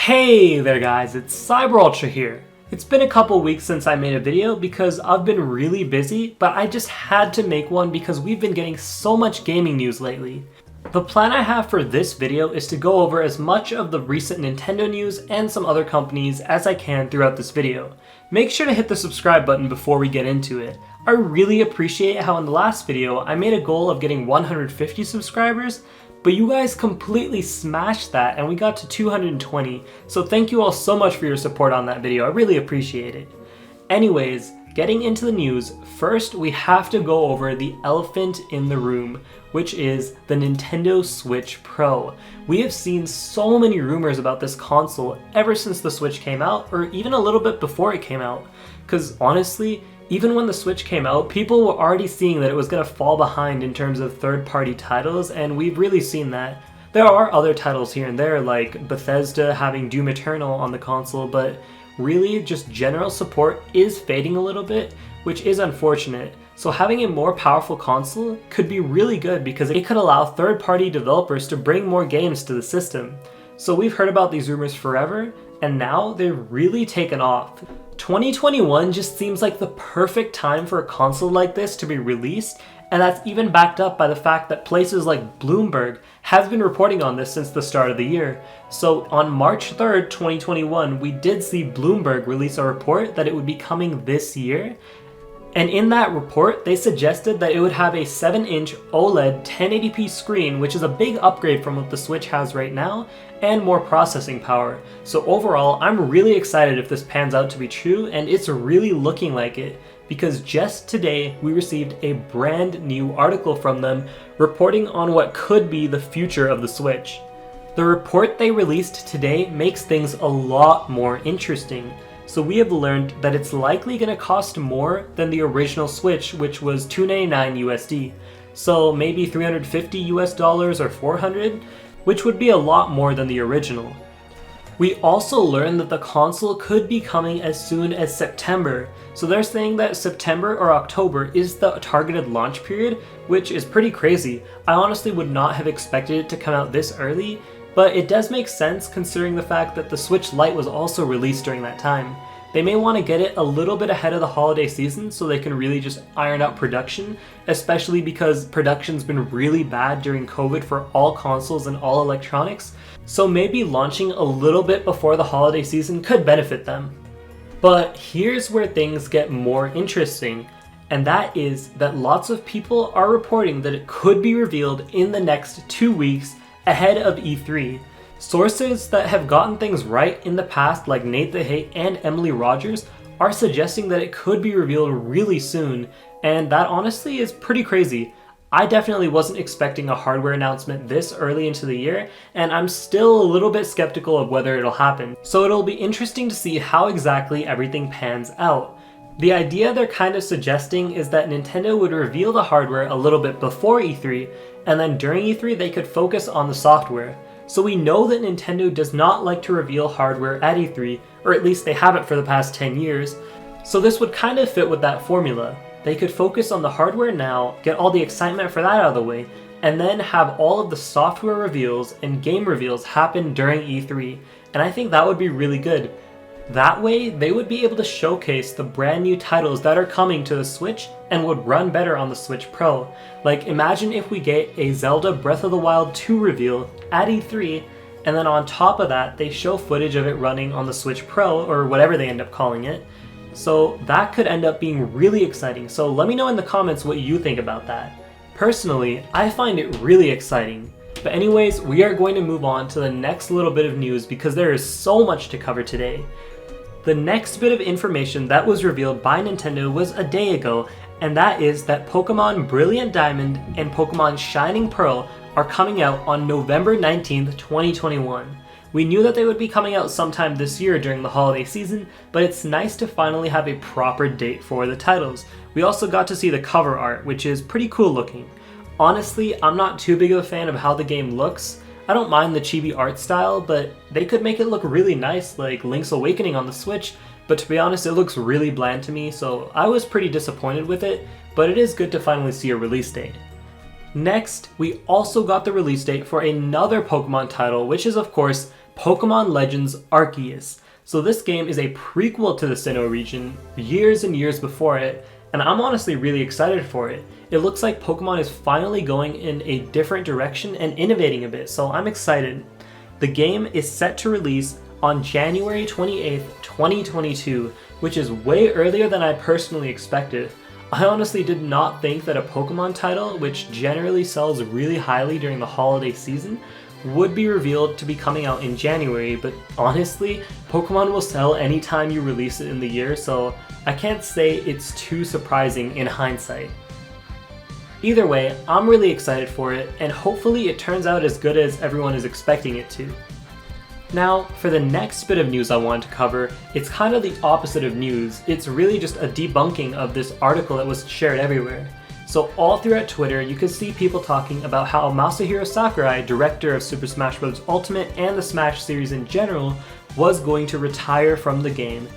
Hey there guys, it's CyberUltra here. It's been a couple weeks since I made a video because I've been really busy, but I just had to make one because we've been getting so much gaming news lately. The plan I have for this video is to go over as much of the recent Nintendo news and some other companies as I can throughout this video. Make sure to hit the subscribe button before we get into it. I really appreciate how in the last video I made a goal of getting 150 subscribers, but you guys completely smashed that and we got to 220, so thank you all so much for your support on that video, I really appreciate it. Anyways, getting into the news, first we have to go over the elephant in the room, which is the Nintendo Switch Pro. We have seen so many rumors about this console ever since the Switch came out, or even a little bit before it came out, because honestly, even when the Switch came out, people were already seeing that it was going to fall behind in terms of third-party titles, and we've really seen that. There are other titles here and there, like Bethesda having Doom Eternal on the console, but really just general support is fading a little bit, which is unfortunate. So having a more powerful console could be really good because it could allow third-party developers to bring more games to the system. So we've heard about these rumors forever, and now they've really taken off. 2021 just seems like the perfect time for a console like this to be released, and that's even backed up by the fact that places like Bloomberg have been reporting on this since the start of the year. So on March 3rd, 2021, we did see Bloomberg release a report that it would be coming this year. And in that report, they suggested that it would have a 7-inch OLED 1080p screen, which is a big upgrade from what the Switch has right now, and more processing power. So overall, I'm really excited if this pans out to be true, and it's really looking like it, because just today we received a brand new article from them reporting on what could be the future of the Switch. The report they released today makes things a lot more interesting. So we have learned that it's likely going to cost more than the original Switch, which was $299 USD. So maybe $350 US or $400, which would be a lot more than the original. We also learned that the console could be coming as soon as September. So they're saying that September or October is the targeted launch period, which is pretty crazy. I honestly would not have expected it to come out this early, but it does make sense considering the fact that the Switch Lite was also released during that time. They may want to get it a little bit ahead of the holiday season so they can really just iron out production, especially because production's been really bad during COVID for all consoles and all electronics, so maybe launching a little bit before the holiday season could benefit them. But here's where things get more interesting, and that is that lots of people are reporting that it could be revealed in the next 2 weeks ahead of E3. Sources that have gotten things right in the past, like Nate the Hate and Emily Rogers, are suggesting that it could be revealed really soon, and that honestly is pretty crazy. I definitely wasn't expecting a hardware announcement this early into the year, and I'm still a little bit skeptical of whether it'll happen. So it'll be interesting to see how exactly everything pans out. The idea they're kind of suggesting is that Nintendo would reveal the hardware a little bit before E3, and then during E3 they could focus on the software. So we know that Nintendo does not like to reveal hardware at E3, or at least they haven't for the past 10 years, so this would kind of fit with that formula. They could focus on the hardware now, get all the excitement for that out of the way, and then have all of the software reveals and game reveals happen during E3, and I think that would be really good. That way, they would be able to showcase the brand new titles that are coming to the Switch and would run better on the Switch Pro. Like, imagine if we get a Zelda Breath of the Wild 2 reveal at E3, and then on top of that, they show footage of it running on the Switch Pro, or whatever they end up calling it. So that could end up being really exciting, so let me know in the comments what you think about that. Personally, I find it really exciting. But anyways, we are going to move on to the next little bit of news because there is so much to cover today. The next bit of information that was revealed by Nintendo was a day ago, and that is that Pokémon Brilliant Diamond and Pokémon Shining Pearl are coming out on November 19th, 2021. We knew that they would be coming out sometime this year during the holiday season, but it's nice to finally have a proper date for the titles. We also got to see the cover art, which is pretty cool looking. Honestly, I'm not too big of a fan of how the game looks. I don't mind the chibi art style, but they could make it look really nice like Link's Awakening on the Switch, but to be honest it looks really bland to me, so I was pretty disappointed with it, but it is good to finally see a release date. Next, we also got the release date for another Pokemon title, which is of course Pokémon Legends Arceus. So this game is a prequel to the Sinnoh region, years and years before it, and I'm honestly really excited for it. It looks like Pokemon is finally going in a different direction and innovating a bit, so I'm excited. The game is set to release on January 28th, 2022, which is way earlier than I personally expected. I honestly did not think that a Pokemon title, which generally sells really highly during the holiday season, would be revealed to be coming out in January, but honestly, Pokemon will sell anytime you release it in the year, so I can't say it's too surprising in hindsight. Either way, I'm really excited for it, and hopefully it turns out as good as everyone is expecting it to. Now, for the next bit of news I wanted to cover, it's kind of the opposite of news. It's really just a debunking of this article that was shared everywhere. So all throughout Twitter, you could see people talking about how Masahiro Sakurai, director of Super Smash Bros. Ultimate and the Smash series in general, was going to retire from the game.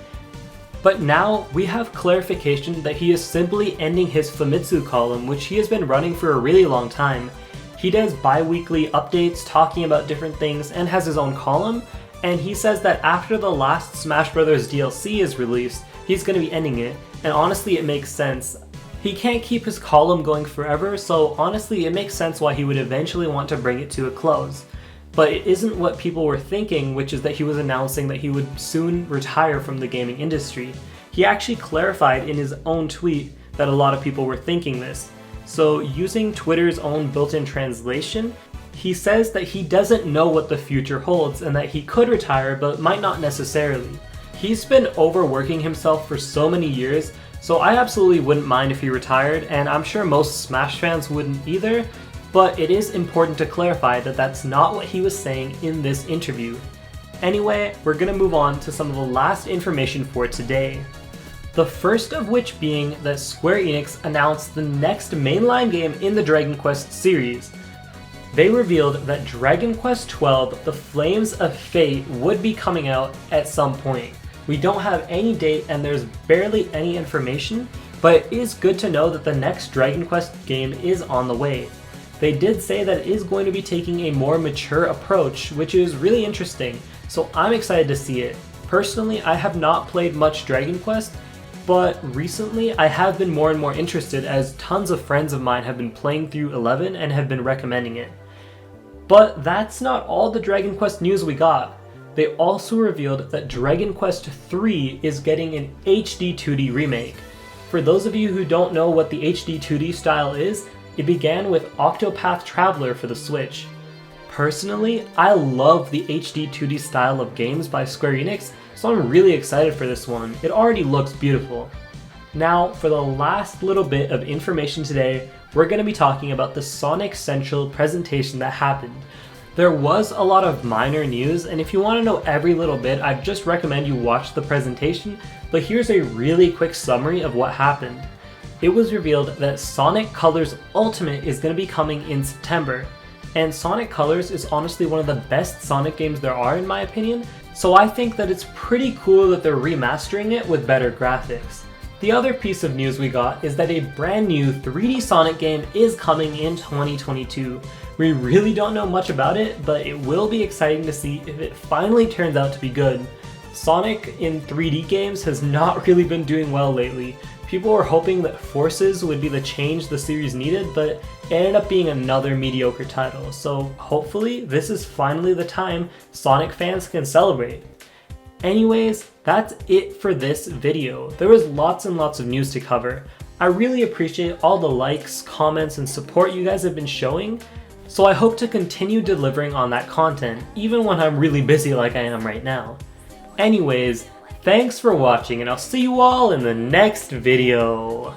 But now we have clarification that he is simply ending his Famitsu column, which he has been running for a really long time. He does bi-weekly updates talking about different things and has his own column, and he says that after the last Smash Bros. DLC is released, he's going to be ending it, and honestly it makes sense. He can't keep his column going forever, so honestly it makes sense why he would eventually want to bring it to a close. But it isn't what people were thinking, which is that he was announcing that he would soon retire from the gaming industry. He actually clarified in his own tweet that a lot of people were thinking this. So using Twitter's own built-in translation, he says that he doesn't know what the future holds and that he could retire but might not necessarily. He's been overworking himself for so many years, so I absolutely wouldn't mind if he retired, and I'm sure most Smash fans wouldn't either, but it is important to clarify that that's not what he was saying in this interview. Anyway, we're gonna move on to some of the last information for today. The first of which being that Square Enix announced the next mainline game in the Dragon Quest series. They revealed that Dragon Quest XII: The Flames of Fate would be coming out at some point. We don't have any date and there's barely any information, but it is good to know that the next Dragon Quest game is on the way. They did say that it is going to be taking a more mature approach, which is really interesting, so I'm excited to see it. Personally, I have not played much Dragon Quest, but recently I have been more and more interested as tons of friends of mine have been playing through 11 and have been recommending it. But that's not all the Dragon Quest news we got. They also revealed that Dragon Quest III is getting an HD 2D remake. For those of you who don't know what the HD 2D style is, it began with Octopath Traveler for the Switch. Personally, I love the HD 2D style of games by Square Enix, so I'm really excited for this one. It already looks beautiful. Now, for the last little bit of information today, we're going to be talking about the Sonic Central presentation that happened. There was a lot of minor news, and if you want to know every little bit, I'd just recommend you watch the presentation, but here's a really quick summary of what happened. It was revealed that Sonic Colors Ultimate is going to be coming in September, and Sonic Colors is honestly one of the best Sonic games there are in my opinion, so I think that it's pretty cool that they're remastering it with better graphics. The other piece of news we got is that a brand new 3D Sonic game is coming in 2022. We really don't know much about it, but it will be exciting to see if it finally turns out to be good. Sonic in 3D games has not really been doing well lately. People were hoping that Forces would be the change the series needed, but it ended up being another mediocre title, so hopefully this is finally the time Sonic fans can celebrate. Anyways, that's it for this video. There was lots and lots of news to cover. I really appreciate all the likes, comments, and support you guys have been showing, so I hope to continue delivering on that content, even when I'm really busy like I am right now. Anyways, thanks for watching, and I'll see you all in the next video.